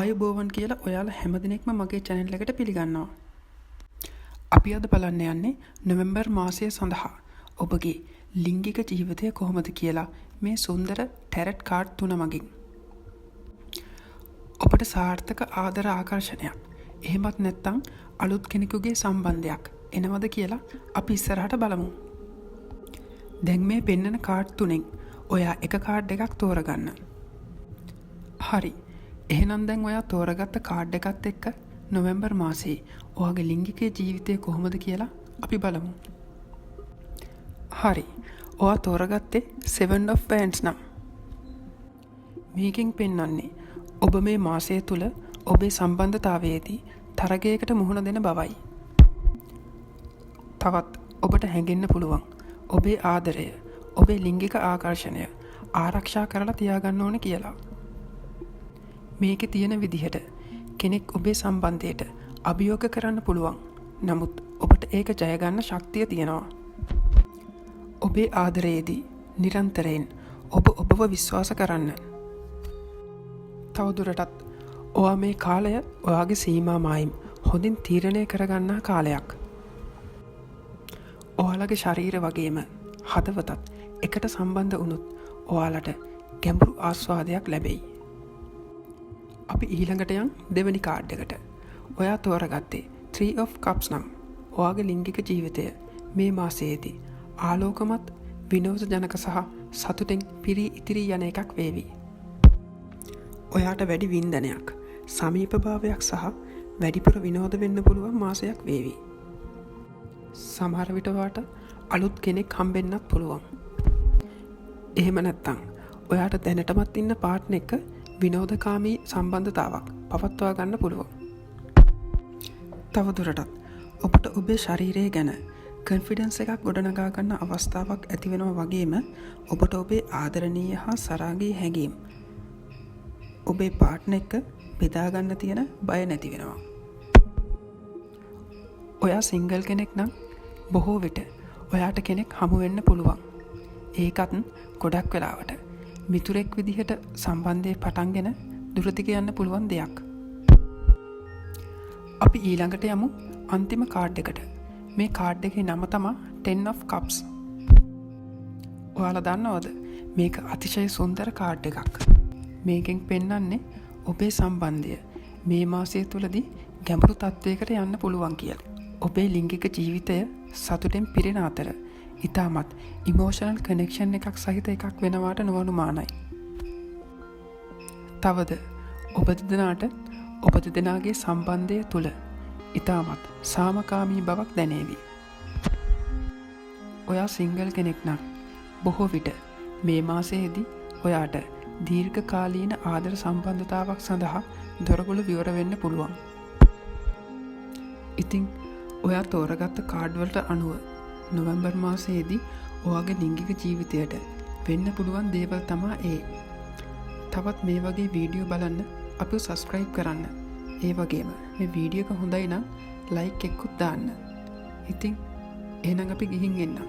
ආයුබෝවන් කියලා ඔයාලා හැමදිනෙක්ම මගේ channel එකට පිළිගන්නවා. අපි අද බලන්න යන්නේ නොවැම්බර් මාසය සඳහා ඔබගේ ලිංගික ජීවිතය කොහොමද කියලා මේ සුන්දර ටැරට් කාඩ් 3 මගින්. ඔබට සාර්ථක ආදර ආකර්ෂණයක් එහෙමත් නැත්නම් අලුත් කෙනෙකුගේ සම්බන්ධයක් එනවද කියලා අපි ඉස්සරහට බලමු. දැන් මේ පෙන්නන කාඩ් 3න් ඔයා එක කාඩ් එකක් තෝරගන්න. හරි. එහෙනම් දැන් ඔයා තෝරගත්ත කාඩ් එකත් එක්ක නොවැම්බර් මාසයේ ඔයාගේ ලිංගික ජීවිතය කොහොමද කියලා අපි බලමු. හරි. ඔයා තෝරගත්තේ 7 of Wands නම්. මේකෙන් පෙන්වන්නේ ඔබ මේ මාසය තුල ඔබේ සම්බන්ධතාවයේදී තරගයකට මුහුණ දෙන බවයි. තවත් ඔබට හැඟෙන්න පුළුවන් ඔබේ ආදරය, ඔබේ ලිංගික ආකර්ෂණය ආරක්ෂා කරලා තියාගන්න ඕනේ කියලා. මේකේ තියෙන විදිහට කෙනෙක් ඔබේ සම්බන්ධයට අභියෝග කරන්න පුළුවන්. නමුත් ඔබට ඒක ජය ගන්න ශක්තිය තියෙනවා. ඔබේ ආදරයේදී නිරන්තරයෙන් ඔබව විශ්වාස කරන්න. තවදුරටත් ඔයා මේ කාලය ඔයාගේ සීමා මායිම් හොඳින් තීරණය කරගන්නා කාලයක්. ඔයාලගේ ශරීර වගේම හදවතත් එකට සම්බන්ධ වුණොත් ඔයාලට ගැඹුරු ආස්වාදයක් ලැබෙයි. අපි ඊළඟට යන් දෙවෙනි කාඩ් එකට. ඔයා තෝරගත්තේ 3 of Cups නම්. ඔයාගේ ලිංගික ජීවිතය මේ මාසයේදී ආලෝකමත්, විනෝදජනක සහ සතුටෙන් පිරී ඉතිරී යන එකක් වේවි. ඔයාට වැඩි වින්දනයක්, සමීපභාවයක් සහ වැඩිපුර විනෝද වෙන්න පුළුවන් මාසයක් වේවි. සමහර විට ඔයාට අලුත් කෙනෙක් හම්බෙන්නත් පුළුවන්. එහෙම නැත්නම් ඔයාට දැනටමත් ඉන්න පාර්ට්නර් එක්ක විනෝදකාමී සම්බන්ධතාවක් පවත්වා ගන්න පුළුවන්. තවදුරටත් ඔබට ඔබේ ශරීරය ගැන කොන්ෆිඩන්ස් එකක් ගොඩනගා ගන්න අවස්ථාවක් ඇති වෙනවා වගේම ඔබට ඔබේ ආදරණීය හා සරාගී හැඟීම් ඔබේ පාර්ට්නර් එක්ක බෙදා ගන්න තියෙන බය නැති වෙනවා. ඔයා සිංගල් කෙනෙක් නම් බොහෝ විට ඔයාට කෙනෙක් හමු වෙන්න පුළුවන්. ඒකත් ගොඩක් වෙලාවට මිතුරෙක් විදිහට සම්බන්ධය පටන්ගෙන දුරදිග යන්න පුළුවන් දෙයක්. අපි ඊළඟට යමු අන්තිම කාඩ් එකට. මේ කාඩ් එකේ නම තමයි 10 of Cups. ඔයාලා දන්නවද මේක අතිශය සුන්දර කාඩ් එකක්. මේකෙන් පෙන්වන්නේ ඔබේ සම්බන්ධය මේ මාසය තුලදී ගැඹුරු තත්වයකට යන්න පුළුවන් කියලා. ඔබේ ලිංගික ජීවිතය සතුටෙන් පිරෙන අතර ඉතාමත් ඉමෝෂනල් කනෙක්ෂන් එකක් සහිත එකක් වෙනවාට නොඅනුමානයි. තවද ඔබ දෙදෙනාට ඔබ දෙදෙනාගේ සම්බන්ධය තුළ ඉතාමත් සාමකාමී බවක් දැනේවි. ඔයා සිංගල් කෙනෙක් නම් බොහෝ විට මේ මාසයේදී ඔයාට දීර්ඝකාලීන ආදර සම්බන්ධතාවක් සඳහා දොරගුළු විවර වෙන්න පුළුවන්. ඉතින් ඔයා තෝරගත්ත කාඩ් වලට අනුව නොවැම්බර් මාසයේදී ඔයාගේ ලිංගික ජීවිතයට වෙන්න පුළුවන් දේවල් තමයි ඒ. තවත් මේ වගේ වීඩියෝ බලන්න අපිව සබ්ස්ක්‍රයිබ් කරන්න. ඒ වගේම මේ වීඩියෝ එක හොඳයි නම් ලයික් එකකුත් දාන්න. ඉතින් එහෙනම් අපි ගිහින් එන්නම්.